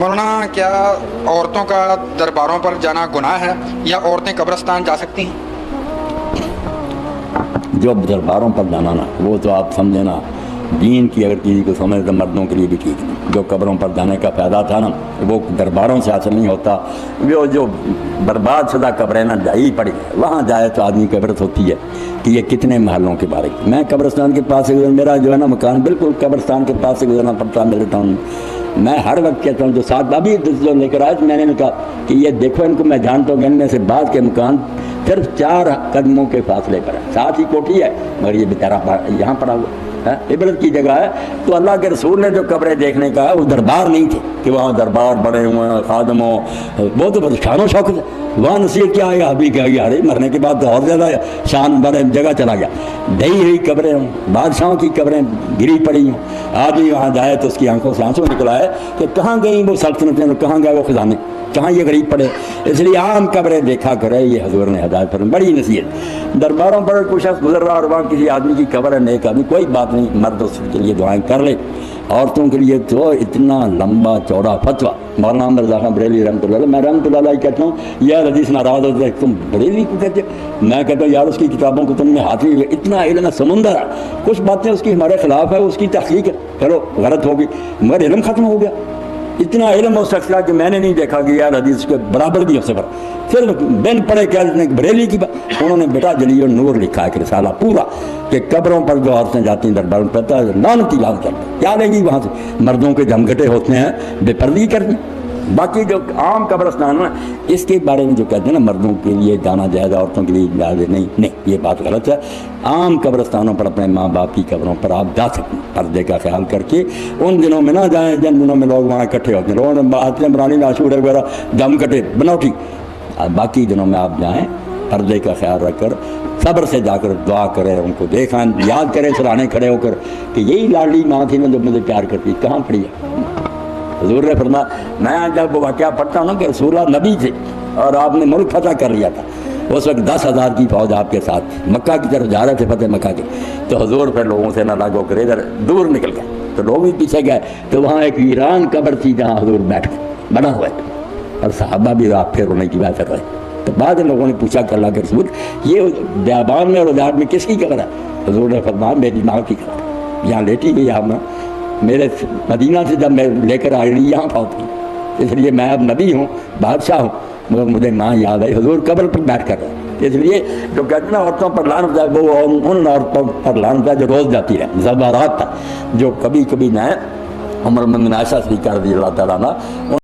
مولانا کیا عورتوں کا درباروں پر جانا گناہ ہے یا عورتیں قبرستان جا سکتی ہیں؟ جو درباروں پر جانا نا وہ تو آپ سمجھے نا دین کی اگر چیز کو سمجھ تو مردوں کے لیے بھی ٹھیک نہیں. جو قبروں پر جانے کا فائدہ تھا نا وہ درباروں سے حاصل نہیں ہوتا. وہ جو برباد شدہ قبریں نا جائی پڑی وہاں جائے تو آدمی کی عبرت ہوتی ہے کہ یہ کتنے محلوں کے بارے. میں قبرستان کے پاس سے میرا جو ہے نا مکان بالکل قبرستان کے پاس سے گزرنا پڑتا میرے ٹاؤن. میں ہر وقت کہتا ہوں جو ساتھ ابھی جو لے کر آئے میں نے کہا کہ یہ دیکھو ان کو میں جانتا ہوں کہ ان میں سے بعض کے مکان صرف 4 قدموں کے فاصلے پر ہے. ساتھ ہی کوٹھی ہے مگر یہ بیچارہ یہاں پڑا ہوا ہے. عبرت کی جگہ ہے. تو اللہ کے رسول نے جو قبریں دیکھنے کا ہے وہ دربار نہیں تھے کہ وہاں دربار بڑے ہوئے ہیں خادموں. وہ تو بس شان و شوق ہے. وہاں نصیحت کیا ہے ابھی کیا گیا ارے مرنے کے بعد تو اور زیادہ شان بڑے جگہ چلا گیا. ڈھی ہوئی قبریں ہوں بادشاہوں کی قبریں گری پڑی ہوں. آدمی وہاں جائے تو اس کی آنکھوں سے آنسو نکلا ہے کہ کہاں گئی وہ سلطنتیں کہاں گئے وہ خزانے کہاں یہ غریب پڑے. اس لیے عام قبریں دیکھا کرے. یہ حضور نے ہدایت پر بڑی نصیحت. درباروں پر کوئی شخص گزر رہا اور وہاں کسی آدمی کی قبر ہے نیک آدمی کوئی بات نہیں مرد اس کے لیے دعائیں کر لے. عورتوں کے لیے تو اتنا لمبا چوڑا فتویٰ مولانا مرزا خان بریلوی رحمۃ اللہ علیہ. میں رحمۃ اللہ علیہ کہتا ہوں یار حدیث ناراض ہوتا ہے تم بریلوی کو کہتے ہو. میں کہتا ہوں یار اس کی کتابوں کو تم نے ہاتھ نہیں. اتنا علم ہے سمندر ہے. کچھ باتیں اس کی ہمارے خلاف ہے اس کی تحقیق ہے چلو غلط ہوگی مگر علم ختم ہو گیا. اتنا علم ہو سکتا کہ میں نے نہیں دیکھا کہ یار حدیث کے برابر بھی ہو سکتا. پھر بن پڑے کیا بریلی کی بات انہوں نے بیٹا جلی اور نور لکھا ہے کہ رسالہ پورا کہ قبروں پر جو عورتیں جاتی ہیں درباروں پر پتہ ہے لعنتی لعنت کرتے ہیں. کیا لے گی وہاں سے مردوں کے جھمگٹے ہوتے ہیں بے پردگی کرتے ہیں. باقی جو عام قبرستان ہے اس کے بارے میں جو کہتے ہیں نا مردوں کے لیے جانا جائز عورتوں کے لیے جائز نہیں یہ بات غلط ہے. عام قبرستانوں پر اپنے ماں باپ کی قبروں پر آپ جا سکتے ہیں پردے کا خیال کر کے. ان دنوں میں نہ جائیں جن دنوں میں لوگ وہاں اکٹھے ہوتے ہیں لوگ آتے ہیں برانی ناشور وغیرہ دم کٹے بناوٹی. باقی دنوں میں آپ جائیں پردے کا خیال رکھ کر صبر سے جا کر دعا کریں ان کو دیکھیں یاد کریں سرانے کھڑے ہو کر کہ یہی لاڈلی ماں تھی نا جو مجھے پیار کرتی کہاں پڑی ہے. حضور نے فرمایا میں جب واقعہ پڑھتا ہوں نا کہ رسول اللہ نبی تھے اور آپ نے ملک فتح کر لیا تھا. اس وقت 10,000 کی فوج آپ کے ساتھ مکہ کی طرف جا رہے تھے فتح مکہ کے. تو حضور پھر لوگوں سے نہ لاگو کرے ادھر دور نکل گئے تو لوگ بھی پیچھے گئے. تو وہاں ایک ویران قبر تھی جہاں حضور بیٹھ گئے بنا ہوا ہے اور صحابہ بھی آپ پھر رونے کی بات کر رہے. تو بعد لوگوں نے پوچھا کہ اللہ کے رسول یہ بیابان میں اور ادار میں کس کی قبر ہے؟ حضور نے فرمایا میری ماں کی قبر یہاں لیٹی گئی. یہاں میرے مدینہ سے جب میں لے کر آئی یہاں پہنچی اس لیے میں اب نبی ہوں بادشاہ ہوں مگر مجھے ماں یاد آئی حضور قبر پر بیٹھ کر رہے. اس لیے جو کہتے ہیں نا عورتوں پر لعنت ہے وہ ان عورتوں پر لعنت ہے جو روز جاتی رہے زبارات تھا جو کبھی کبھی نہ عمر بن عائشہ سے کر دی اللہ تعالیٰ نے.